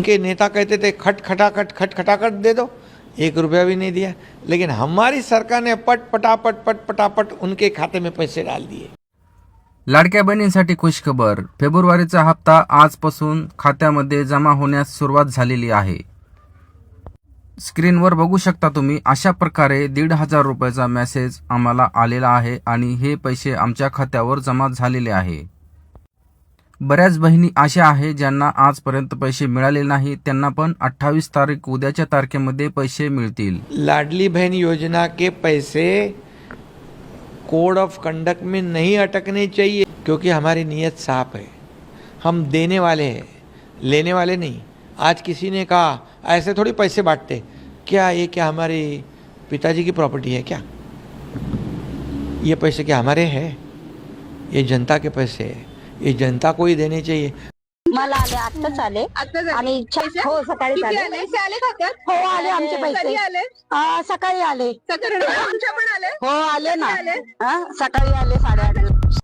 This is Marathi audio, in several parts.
के नेता कहते थे खटखटाखट दे दो, 1 रुपया भी नहीं दिया। लेकिन हमारी सरकार ने पटापट उनके खाते में पैसे डाल दिए। लाडक्या बहिणींसाठी खुशखबर, फेब्रुवारीचा हप्ता आजपासून खात्यामध्ये जमा होण्यास सुरुवात झालेली आहे। स्क्रीनवर बघू शकता तुम्ही, अशा प्रकारे 1,500 रुपयाचा मेसेज आम्हाला आलेला आहे आणि हे पैसे आमच्या खात्यावर जमा झालेले आहे। बऱ्याच बहिणी अशा आहे ज्यांना आजपर्यंत पैसे मिळाले नाही, त्यांना पण 28 तारीख उद्याच्या तारखेमध्ये पैसे मिळतील। लाडली बहन योजना के पैसे कोड ऑफ कंडक्ट में नहीं अटकने चाहिए, क्योंकि हमारी नीयत साफ है। हम देने वाले हैं, लेने वाले नहीं। आज किसी ने कहा ऐसे थोड़ी पैसे बांटते, क्या ये क्या हमारे पिताजी की प्रॉपर्टी है क्या? ये पैसे क्या हमारे हैं? ये जनता के पैसे हैं, ये जनता को ही देने चाहिए। मला आले, आत्ताच आले आणि हो सकाळी आले खात्यात। हो आले आमचे पैसे, सकाळी आले। हो आले ना, सकाळी आले 8:30।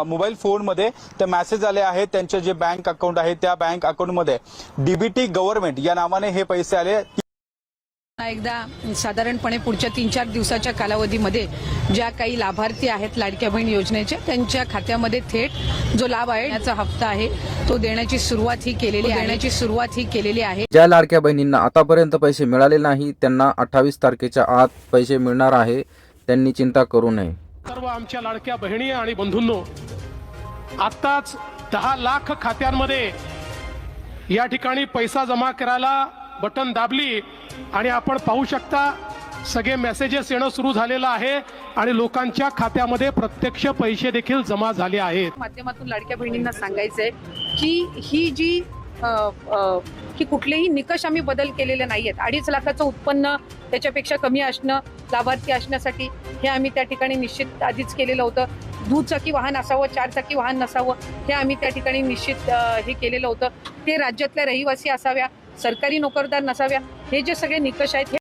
मोबाईल फोनमध्ये ते मेसेज आले आहेत। त्यांचे जे बँक अकाउंट आहे त्या बँक अकाउंटमध्ये डीबीटी गव्हर्नमेंट या नावाने हे पैसे आले। एकदा साधारणपणे पुढच्या 3-4 दिवसाच्या कालावधीमध्ये ज्या काही लाभार्थी आहेत लाडक्या बहीण योजनेचे, त्यांच्या खात्यामध्ये थेट जो लाभ आहे याचा हप्ता आहे तो देण्याची सुरुवात ही केलेली आहे। ज्या लाडक्या बहिणींना आतापर्यंत पैसे मिळाले नाही त्यांना 28 तारखेच्या आत पैसे मिळणार आहे, त्यांनी चिंता करू नये। सर्व आमच्या लाडक्या बहिणी आणि बंधूंनो, आताच 10 लाख खात्यांमध्ये या ठिकाणी पैसा जमा करायला बटन दाबली आणि आपण पाहू शकता सगळे मेसेजेस येणं सुरू झालेलं आहे आणि लोकांच्या खात्यामध्ये प्रत्यक्ष पैसे देखील जमा झाले आहेत। माध्यमातून लाडक्या बहिणींना सांगायचंय की ही जी की कुठलेही निकष आम्ही बदल केलेले नाहीयेत। 2.5 लाखाचं उत्पन्न त्याच्यापेक्षा कमी असणं लाभार्थी असण्यासाठी हे आम्ही त्या ठिकाणी निश्चित आधीच केलेलं होतं। दुचाकी वाहन असावं, 4 चाकी वाहन नसावं हे आम्ही त्या ठिकाणी निश्चित हे केलेलं होतं। ते राज्यातल्या रहिवासी असाव्या, सरकारी नोकरदार नसाव्या, हे जे सगळे निकष आहेत